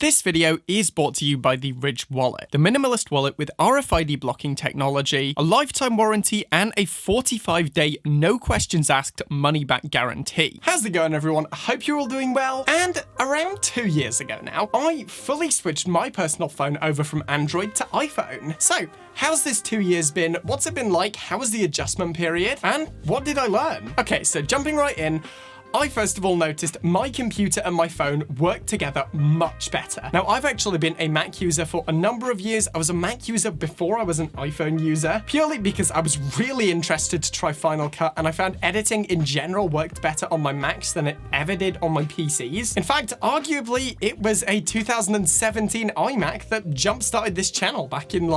This video is brought to you by the Ridge wallet, the minimalist wallet with RFID blocking technology, a lifetime warranty, and a 45-day no questions asked money back guarantee. How's it going, everyone? I hope you're all doing well. And around 2 years ago now, I fully switched my personal phone over from Android to iPhone. So, how's this 2 years been? What's it been like? How was the adjustment period? And what did I learn? Okay, so jumping right in, I first of all noticed my computer and my phone work together much better. Now, I've actually been a Mac user for a number of years. I was a Mac user before I was an iPhone user, purely because I was really interested to try Final Cut, and I found editing in general worked better on my Macs than it ever did on my PCs. In fact, arguably, it was a 2017 iMac that jump-started this channel back in,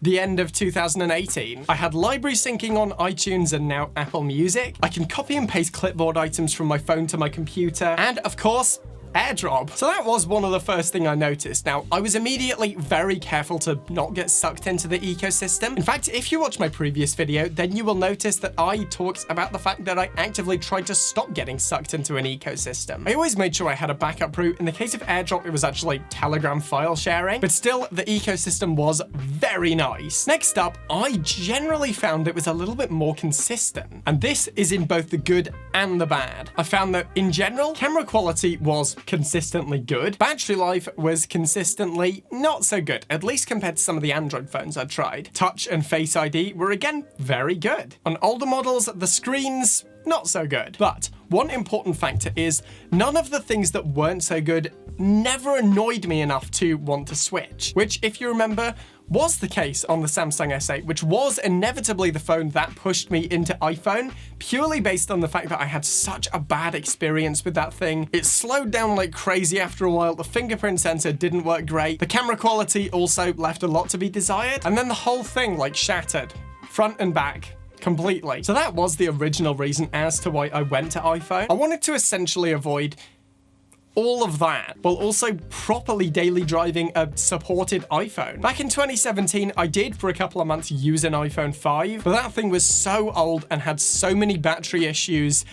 the end of 2018. I had library syncing on iTunes and now Apple Music. I can copy and paste clipboard items from my phone to my computer. And of course, AirDrop. So that was one of the first thing I noticed. Now, I was immediately very careful to not get sucked into the ecosystem. In fact, if you watch my previous video, then you will notice that I talked about the fact that I actively tried to stop getting sucked into an ecosystem. I always made sure I had a backup route. In the case of AirDrop, it was actually Telegram file sharing, but still, the ecosystem was very nice. Next up, I generally found it was a little bit more consistent, and this is in both the good and the bad. I found that in general, camera quality was consistently good. Battery life was consistently not so good, at least compared to some of the Android phones I tried. Touch and Face ID were again very good. On older models, the screens not so good. But one important factor is none of the things that weren't so good never annoyed me enough to want to switch, which, if you remember, was the case on the Samsung S8, which was inevitably the phone that pushed me into iPhone, purely based on the fact that I had such a bad experience with that thing. It slowed down like crazy after a while, the fingerprint sensor didn't work great, the camera quality also left a lot to be desired, and then the whole thing shattered, front and back. Completely. So that was the original reason as to why I went to iPhone. I wanted to essentially avoid all of that, while also properly daily driving a supported iPhone. Back in 2017, I did for a couple of months use an iPhone 5, but that thing was so old and had so many battery issues,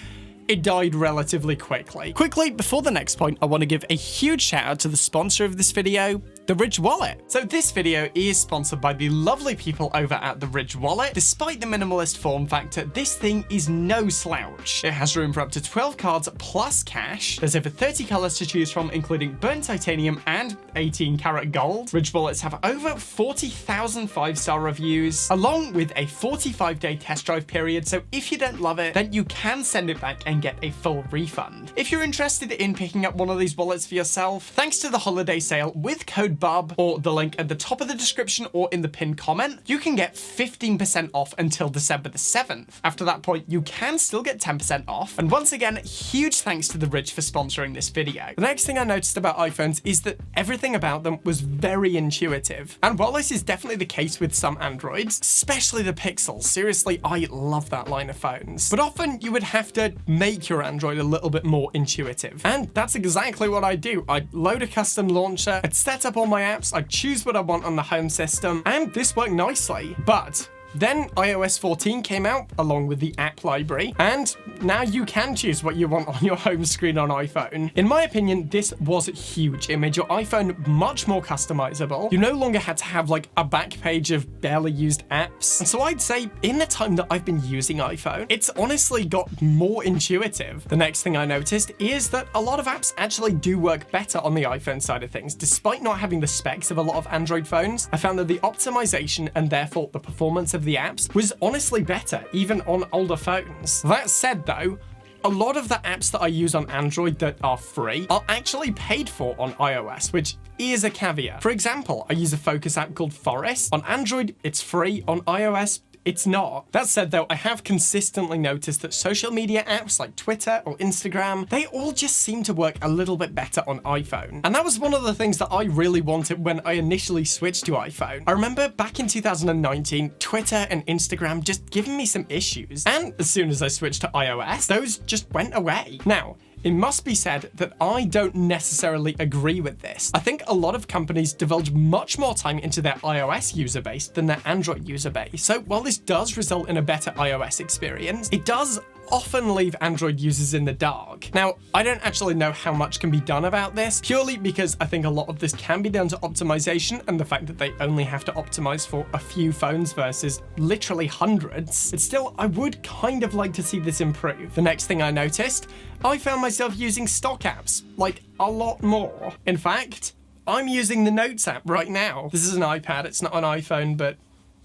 it died relatively quickly. Quickly, before the next point, I want to give a huge shout out to the sponsor of this video, the Ridge wallet. So this video is sponsored by the lovely people over at the Ridge wallet. Despite the minimalist form factor, this thing is no slouch. It has room for up to 12 cards plus cash. There's over 30 colors to choose from, including burnt titanium and 18 karat gold. Ridge wallets have over 40,000 5-star reviews, along with a 45-day test drive period. So if you don't love it, then you can send it back and get a full refund. If you're interested in picking up one of these wallets for yourself, thanks to the holiday sale with code BUB, or the link at the top of the description or in the pinned comment, you can get 15% off until December the 7th. After that point, you can still get 10% off. And once again, huge thanks to the Ridge for sponsoring this video. The next thing I noticed about iPhones is that everything about them was very intuitive. And while this is definitely the case with some Androids, especially the Pixels, seriously, I love that line of phones. But often you would have to make your Android a little bit more intuitive. And that's exactly what I do. I'd load a custom launcher, I'd set up all my apps, I'd choose what I want on the home system, and this worked nicely. But then iOS 14 came out along with the app library, and now you can choose what you want on your home screen on iPhone. In my opinion, this was huge. It made your iPhone much more customizable. You no longer had to have a back page of barely used apps. And so I'd say in the time that I've been using iPhone, it's honestly got more intuitive. The next thing I noticed is that a lot of apps actually do work better on the iPhone side of things. Despite not having the specs of a lot of Android phones, I found that the optimization and therefore the performance of the apps was honestly better, even on older phones. That said though, a lot of the apps that I use on Android that are free are actually paid for on iOS, which is a caveat. For example, I use a focus app called Forest. On Android, it's free. On iOS, it's not. That said though, I have consistently noticed that social media apps like Twitter or Instagram, they all just seem to work a little bit better on iPhone. And that was one of the things that I really wanted when I initially switched to iPhone. I remember back in 2019, Twitter and Instagram just giving me some issues. And as soon as I switched to iOS, those just went away. Now, it must be said that I don't necessarily agree with this. I think a lot of companies divulge much more time into their iOS user base than their Android user base. So while this does result in a better iOS experience, it does often leave Android users in the dark. Now, I don't actually know how much can be done about this, purely because I think a lot of this can be done to optimization and the fact that they only have to optimize for a few phones versus literally hundreds. But still, I would kind of like to see this improve. The next thing I noticed, I found myself using stock apps, like a lot more. In fact, I'm using the Notes app right now. This is an iPad, it's not an iPhone, but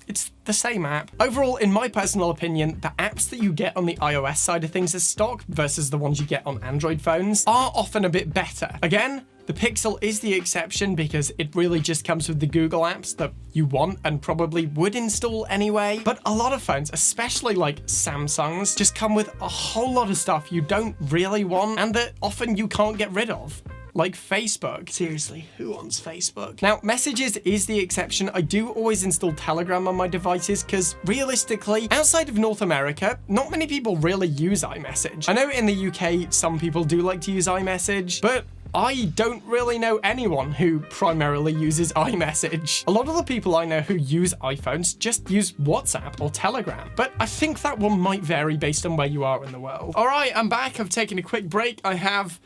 it's the same app. Overall, in my personal opinion, the apps that you get on the iOS side of things as stock versus the ones you get on Android phones are often a bit better. Again, the Pixel is the exception because it really just comes with the Google apps that you want and probably would install anyway. But a lot of phones, especially like Samsung's, just come with a whole lot of stuff you don't really want and that often you can't get rid of. Like Facebook. Seriously, who wants Facebook? Now, Messages is the exception. I do always install Telegram on my devices because realistically, outside of North America, not many people really use iMessage. I know in the UK, some people do like to use iMessage, but I don't really know anyone who primarily uses iMessage. A lot of the people I know who use iPhones just use WhatsApp or Telegram, but I think that one might vary based on where you are in the world. All right, I'm back. I've taken a quick break. I have,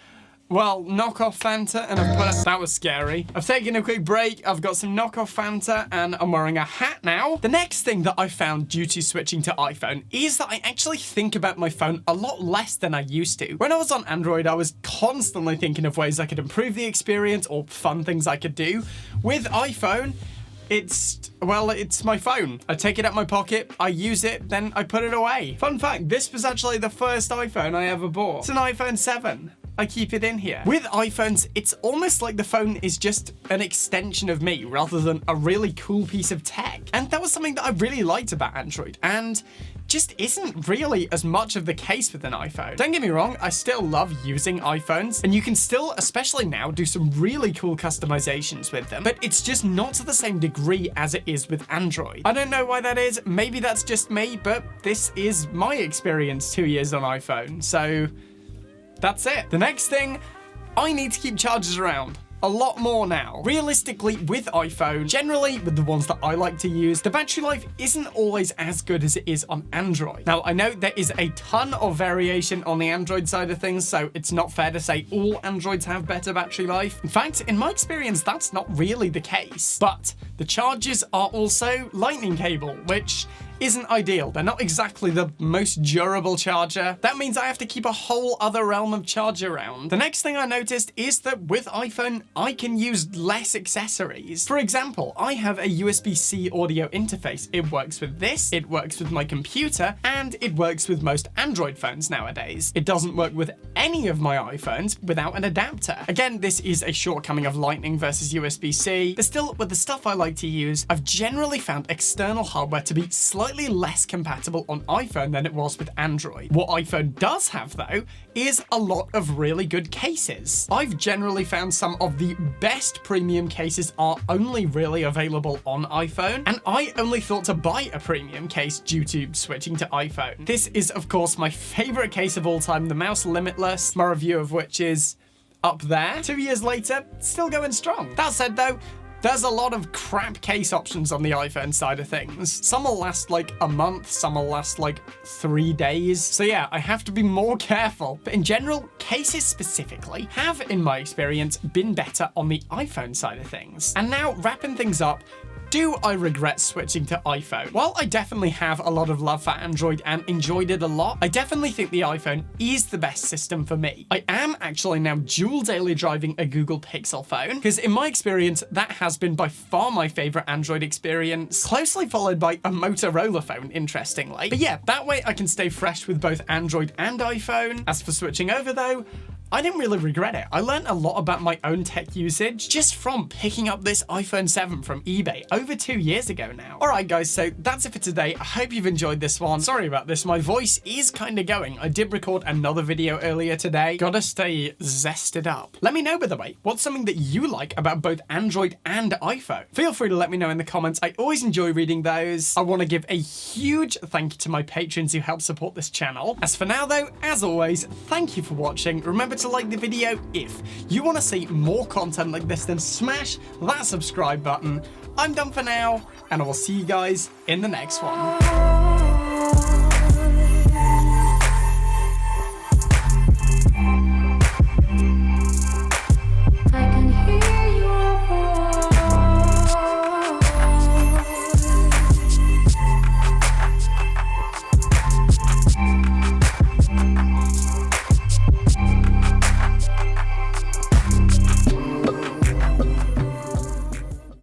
well, knockoff Fanta, and I've put that was scary. I've taken a quick break. I've got some knockoff Fanta, and I'm wearing a hat now. The next thing that I found due to switching to iPhone is that I actually think about my phone a lot less than I used to. When I was on Android, I was constantly thinking of ways I could improve the experience or fun things I could do. With iPhone, it's my phone. I take it out my pocket, I use it, then I put it away. Fun fact, this was actually the first iPhone I ever bought. It's an iPhone 7. I keep it in here. With iPhones, it's almost like the phone is just an extension of me rather than a really cool piece of tech. And that was something that I really liked about Android and just isn't really as much of the case with an iPhone. Don't get me wrong, I still love using iPhones and you can still, especially now, do some really cool customizations with them, but it's just not to the same degree as it is with Android. I don't know why that is, maybe that's just me, but this is my experience 2 years on iPhone, so that's it. The next thing, I need to keep chargers around. A lot more now. Realistically, with iPhone, generally with the ones that I like to use, the battery life isn't always as good as it is on Android. Now, I know there is a ton of variation on the Android side of things, so it's not fair to say all Androids have better battery life. In fact, in my experience, that's not really the case. But the chargers are also lightning cable, which isn't ideal. They're not exactly the most durable charger. That means I have to keep a whole other realm of charger around. The next thing I noticed is that with iPhone, I can use less accessories. For example, I have a USB-C audio interface. It works with this, it works with my computer, and it works with most Android phones nowadays. It doesn't work with any of my iPhones without an adapter. Again, this is a shortcoming of Lightning versus USB-C, but still, with the stuff I like to use, I've generally found external hardware to be slightly less compatible on iPhone than it was with Android. What iPhone does have, though, is a lot of really good cases. I've generally found some of the best premium cases are only really available on iPhone, and I only thought to buy a premium case due to switching to iPhone. This is, of course, my favorite case of all time, the Mouse Limitless, my review of which is up there. 2 years later, still going strong. That said, though, there's a lot of crap case options on the iPhone side of things. Some will last like a month, some will last like 3 days. So yeah, I have to be more careful. But in general, cases specifically have, in my experience, been better on the iPhone side of things. And now, wrapping things up, do I regret switching to iPhone? While I definitely have a lot of love for Android and enjoyed it a lot, I definitely think the iPhone is the best system for me. I am actually now dual daily driving a Google Pixel phone, because in my experience, that has been by far my favorite Android experience, closely followed by a Motorola phone, interestingly. But yeah, that way I can stay fresh with both Android and iPhone. As for switching over though, I didn't really regret it. I learned a lot about my own tech usage just from picking up this iPhone 7 from eBay over 2 years ago now. Alright guys, so that's it for today. I hope you've enjoyed this one. Sorry about this, my voice is kind of going. I did record another video earlier today. Gotta stay zested up. Let me know, by the way, what's something that you like about both Android and iPhone? Feel free to let me know in the comments. I always enjoy reading those. I want to give a huge thank you to my patrons who help support this channel. As for now though, as always, thank you for watching. Remember to like the video if you want to see more content like this, then smash that subscribe button. I'm done for now, and I will see you guys in the next one.